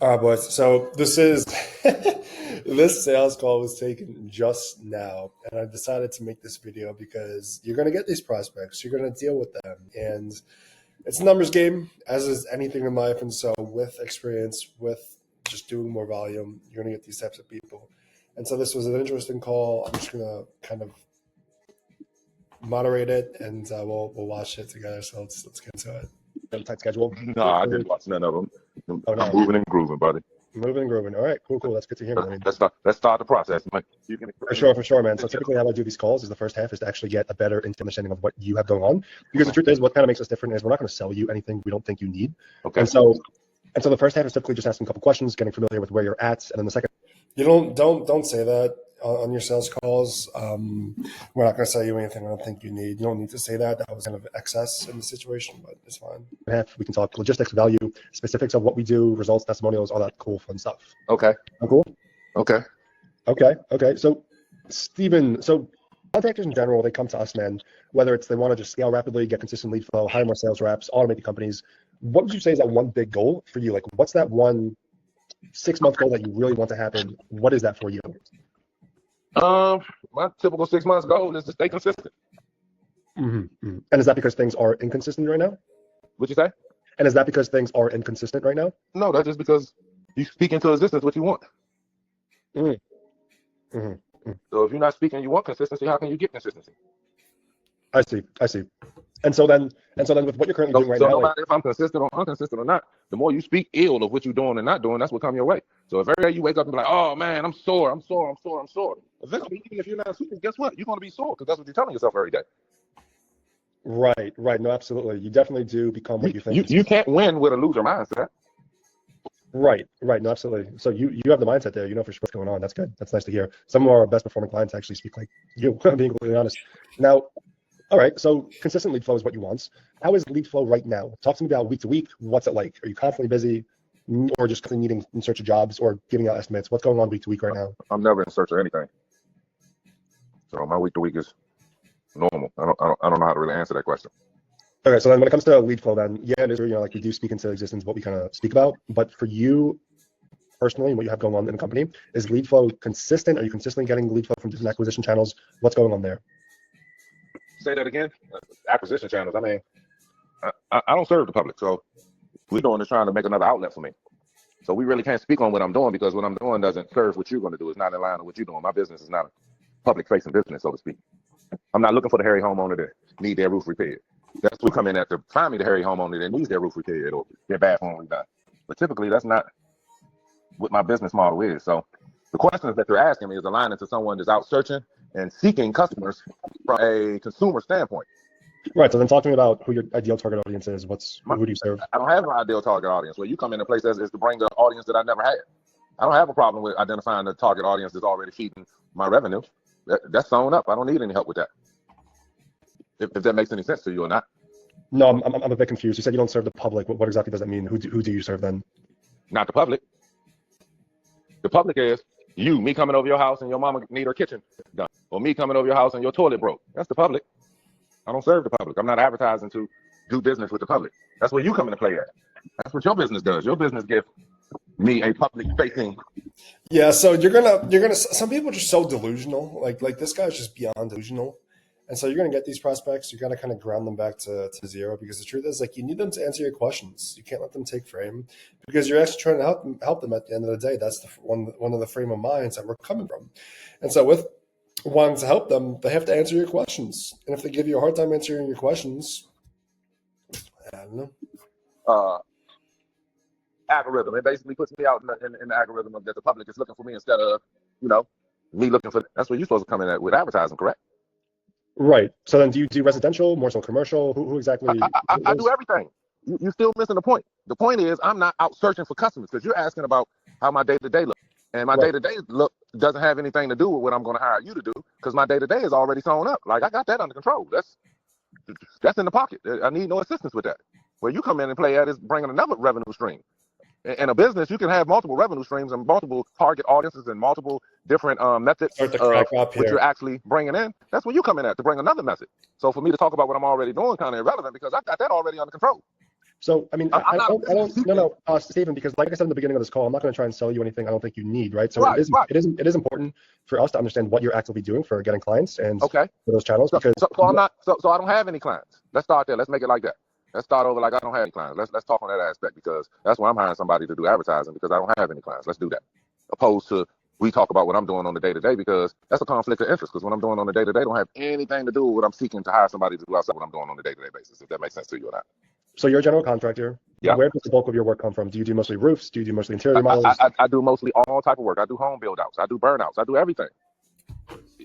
All right, boys. So this is this sales call was taken just now, and I decided to make this video because you're going to get these prospects, you're going to deal with them, and it's a numbers game, as is anything in life. And so, with experience, with just doing more volume, you're going to get these types of people. And so, this was an interesting call. I'm just going to kind of moderate it, and we'll watch it together. So let's get into it. Tight schedule. No, I didn't watch none of them. Oh, I'm no. moving and grooving, buddy. Moving and grooving. All right, cool. That's good to hear, man. Let's start the process, Mike. You can For sure, man. So typically how I do these calls is the first half is to actually get a better understanding of what you have going on. Because the truth is, what kind of makes us different is we're not going to sell you anything we don't think you need. Okay. And so the first half is typically just asking a couple questions, getting familiar with where you're at, and then the second. You don't say that on your sales calls. We're not going to sell you anything I don't think you need. You don't need to say that. That was kind of excess in the situation, but it's fine. Half we can talk logistics, value, specifics of what we do, results, testimonials, all that cool, fun stuff. Okay. Cool. Okay. So, Steven, contractors in general, they come to us, man, whether it's they want to just scale rapidly, get consistent lead flow, hire more sales reps, automate the companies. What would you say is that one big goal for you? Like, what's that one 6-month goal that you really want to happen? What is that for you? My typical 6 months goal is to stay consistent. And is that because things are inconsistent right now? What'd you say? And is that because things are inconsistent right now? No, that's just because you speak into existence what you want. So if you're not speaking, you want consistency. How can you get consistency? I see. And so then with what you're currently doing right now, no matter if I'm consistent or inconsistent or not, the more you speak ill of what you're doing and not doing, that's what come your way. So if every day you wake up and be like, oh man, I'm sore. Eventually, even if you're not speaking, guess what? You're going to be sore because that's what you're telling yourself every day. Right. No, absolutely. You definitely do become what you think. You can't win with a loser mindset. Right. No, absolutely. So you have the mindset there. You know for sure what's going on. That's good. That's nice to hear. Some of our best performing clients actually speak like you, being completely honest. Now, all right. So consistent lead flow is what you want. How is lead flow right now? Talk to me about week to week. What's it like? Are you constantly busy, or just needing in search of jobs, or giving out estimates? What's going on week to week right now? I'm never in search of anything. So my week to week is normal. I don't know how to really answer that question. Okay, so then when it comes to lead flow, then yeah, it is, like we do speak into existence what we kind of speak about. But for you personally, and what you have going on in the company, is lead flow consistent? Are you consistently getting lead flow from different acquisition channels? What's going on there? Say that again. Acquisition channels. I mean, I don't serve the public, so we're doing is trying to make another outlet for me. So we really can't speak on what I'm doing because what I'm doing doesn't serve what you're going to do. It's not in line with what you're doing. My business is not a public-facing business, so to speak. I'm not looking for the hairy homeowner that need their roof repaired. That's who come in at to find me the hairy homeowner that needs their roof repaired or their bathroom redone. But typically, that's not what my business model is. So the questions that they're asking me is aligning to someone that's out searching and seeking customers from a consumer standpoint. Right. So then talk to me about who your ideal target audience is. Who do you serve? I don't have an ideal target audience. Where you come in a place is to bring the audience that I never had. I don't have a problem with identifying the target audience that's already feeding my revenue. That's sewn up. I don't need any help with that. If that makes any sense to you or not. No, I'm a bit confused. You said you don't serve the public. What exactly does that mean? Who do you serve then? Not the public. The public is me coming over your house and your mama need her kitchen done. Or me coming over your house and your toilet broke. That's the public. I don't serve the public. I'm not advertising to do business with the public. That's where you come into play at. That's what your business does. Your business gives me a public facing. Yeah, so you're gonna some people are just so delusional. Like this guy's just beyond delusional. And so you're gonna get these prospects, you gotta kind of ground them back to zero, because the truth is, like, you need them to answer your questions. You can't let them take frame, because you're actually trying to help them at the end of the day. That's one of the frame of minds that we're coming from. And so with wanting to help them, they have to answer your questions. And if they give you a hard time answering your questions, I don't know. Algorithm. It basically puts me out in the algorithm of that the public is looking for me instead of, me looking for. That's what you're supposed to come in at with advertising, correct? Right. So then do you do residential, more so commercial? Who exactly? I do everything. You're still missing the point. The point is I'm not out searching for customers because you're asking about how my day-to-day look. And my day-to-day look doesn't have anything to do with what I'm going to hire you to do, because my day-to-day is already sewn up. Like, I got that under control. That's in the pocket. I need no assistance with that. Where you come in and play at is bringing another revenue stream. In a business, you can have multiple revenue streams and multiple target audiences and multiple different methods of what you're actually bringing in. That's where you come in at, to bring another message. So for me to talk about what I'm already doing kind of irrelevant, because I got that already under control. So, I mean, I'm not I willing to don't, do no, that. no, Stephen, because like I said in the beginning of this call, I'm not going to try and sell you anything I don't think you need, right? So Right, right. it is important for us to understand what you're actively doing for getting clients and Okay. for those channels, So, because so I'm not. So I don't have any clients. Let's start there. Let's make it like that. Let's start over like I don't have any clients. Let's talk on that aspect because that's why I'm hiring somebody to do advertising because I don't have any clients. Let's do that. Opposed to we talk about what I'm doing on the day to day because that's a conflict of interest because what I'm doing on the day to day don't have anything to do with what I'm seeking to hire somebody to do outside what I'm doing on the day to day basis. If that makes sense to you or not. so you're a general contractor. Yeah. Where does the bulk of your work come from? Do you do mostly roofs? Do you do mostly interior I remodels? do mostly all type of work. I do home build outs. I do burnouts. I do everything.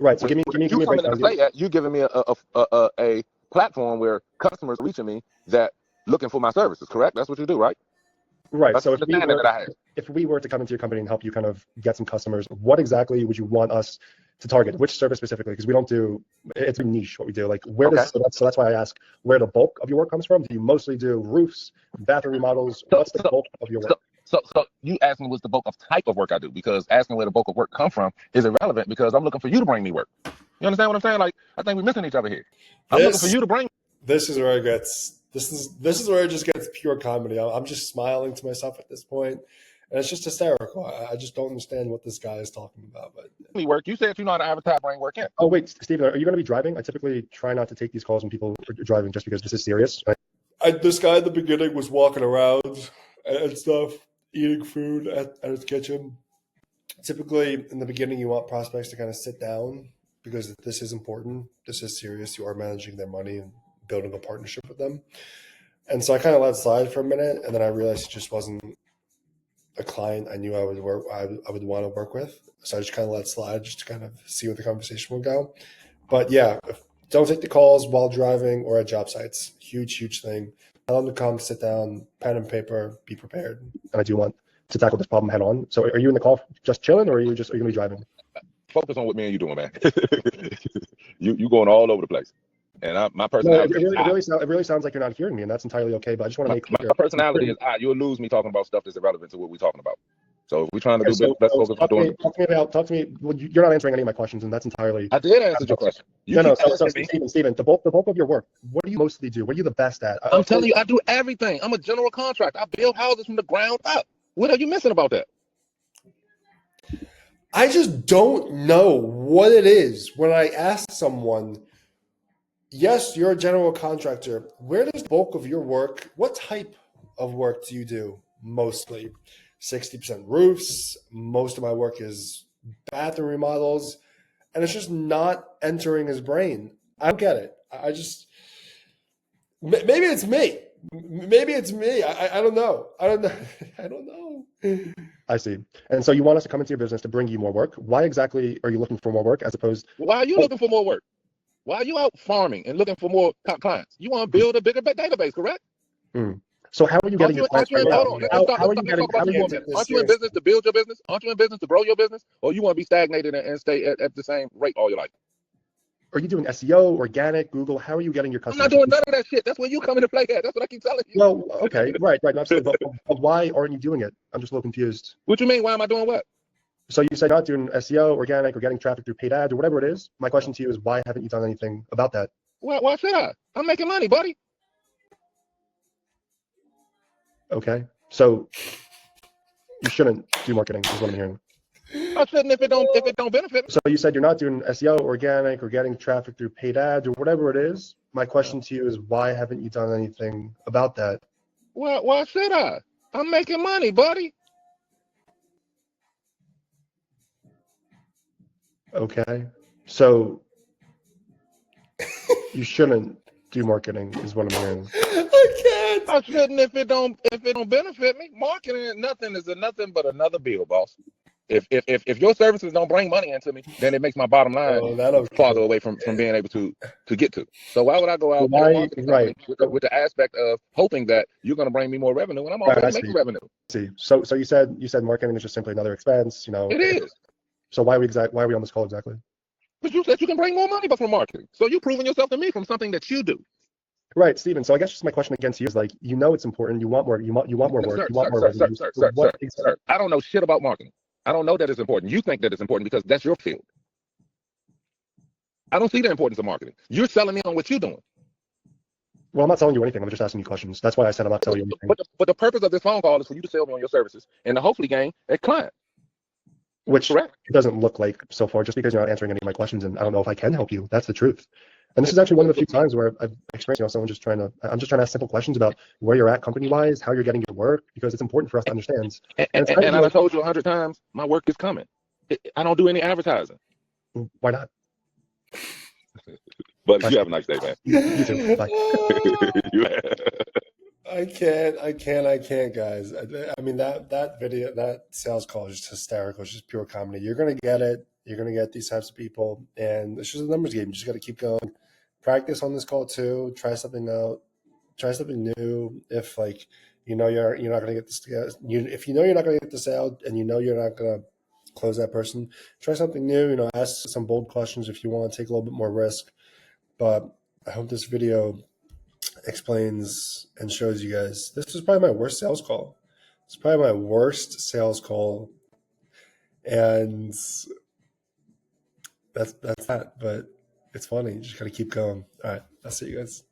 Right. So give me You a coming in breakdown. to say that you giving me a platform where customers are reaching me that looking for my services. Correct? That's what you do, right? Right. That's So the understanding that I have. if we were to come into your company and help you kind of get some customers, what exactly would you want us to target? Which service specifically? Because we don't do, it's a niche what we do. Like where does, so that's why I ask where the bulk of your work comes from. Do you mostly do roofs, bathroom remodels? What's the bulk of your work? So you asking what's the bulk of type of work I do because asking where the bulk of work come from is irrelevant because I'm looking for you to bring me work. You understand what I'm saying? Like I think we're missing each other here. I'm looking for you to bring. This is where it gets. This is where it just gets pure comedy. I'm just smiling to myself at this point, and it's just hysterical. I just don't understand what this guy is talking about. But Me work. You said you know how to advertise, bring work in. oh wait, Stephen, are you going to be driving? I typically try not to take these calls when people are driving, just because this is serious. This guy at the beginning was walking around and stuff, eating food at his kitchen. Typically, in the beginning, you want prospects to kind of sit down because this is important. This is serious. You are managing their money and building a partnership with them. And so I kind of let it slide for a minute, and then I realized it just wasn't a client I knew I would want to work with. So I just kind of let it slide just to kind of see where the conversation would go. But yeah, don't take the calls while driving or at job sites. Huge thing. Tell them to come, sit down, pen and paper, be prepared. And I do want to tackle this problem head on. So are you in the call just chilling, or are you going to be driving? Focus on what me and you doing, man. you going all over the place. And my personality. No, it really sounds like you're not hearing me, and that's entirely okay. But I just want to make clear. My personality is you'll lose me talking about stuff that's irrelevant to what we're talking about. So if we're trying to do business, let's focus on doing. Talk to me. Well, you're not answering any of my questions, and that's entirely. I did answer your question. Stephen, the bulk of your work. What do you mostly do? What are you the best at? I'm telling you, I do everything. I'm a general contractor. I build houses from the ground up. What are you missing about that? I just don't know what it is when I ask someone, yes, you're a general contractor. Where does the bulk of your work, what type of work do you do mostly? 60% roofs. Most of my work is bathroom remodels. And it's just not entering his brain. I don't get it. I just, maybe it's me. Maybe it's me. I don't know. I don't know. I don't know. I see. And so you want us to come into your business to bring you more work. Why exactly are you looking for more work as opposed? Why are you looking for more work? Why are you out farming and looking for more clients? You want to build a bigger database, correct? So how are you getting your clients? Aren't you in business to build your business? Aren't you in business to grow your business? Or you want to be stagnated and stay at the same rate all your life? Are you doing SEO, organic, Google? How are you getting your customers? I'm not doing none of that shit. That's where you come into play at. That's what I keep telling you. Well, okay, right, absolutely. But why aren't you doing it? I'm just a little confused. What you mean? Why am I doing what? So you said not doing SEO, organic, or getting traffic through paid ads or whatever it is. My question to you is, why haven't you done anything about that? Why should I? I'm making money, buddy. Okay, so you shouldn't do marketing, is what I'm hearing. I shouldn't if it don't benefit me. So you said you're not doing SEO, organic, or getting traffic through paid ads or whatever it is. My question to you is, why haven't you done anything about that? Why should I? I'm making money, buddy. Okay, so you shouldn't do marketing, is what I'm hearing. I can't. I shouldn't if it don't benefit me. Marketing is nothing but another bill, boss. If your services don't bring money into me, then it makes my bottom line farther away from being able to get to. So why would I go out with the aspect of hoping that you're going to bring me more revenue when I'm already making revenue? See, so you said marketing is just simply another expense, you know? It is. So why are we on this call exactly? But you said you can bring more money from marketing. So you're proving yourself to me from something that you do. Right, Stephen. So I guess just my question against you is like, you know, it's important. You want more. You want more work. You want more revenue. Sir, I don't know shit about marketing. I don't know that it's important. You think that it's important because that's your field. I don't see the importance of marketing. You're selling me on what you're doing. Well, I'm not selling you anything. I'm just asking you questions. That's why I said I'm not selling you anything. But the purpose of this phone call is for you to sell me on your services and to hopefully gain a client. Which Correct. it doesn't look like so far, just because you're not answering any of my questions, and I don't know if I can help you. That's the truth. And this is actually one of the few times where I've experienced, someone just trying to. I'm just trying to ask simple questions about where you're at company-wise, how you're getting your work, because it's important for us to understand. And it's And I told you 100 times, my work is coming. I don't do any advertising. Why not? But you have a nice day, man. You too. Bye. I can't, guys. I mean, that video, that sales call is just hysterical. It's just pure comedy. You're gonna get it. You're gonna get these types of people, and it's just a numbers game. You just got to keep going. Practice on this call too. Try something out. Try something new. If like you're not gonna get this, if you know you're not gonna get the sale, and you know you're not gonna close that person, try something new. Ask some bold questions if you want to take a little bit more risk. But I hope this video explains and shows you guys. This was probably my worst sales call. It's probably my worst sales call, and that's that. But it's funny. You just gotta keep going. All right, I'll see you guys.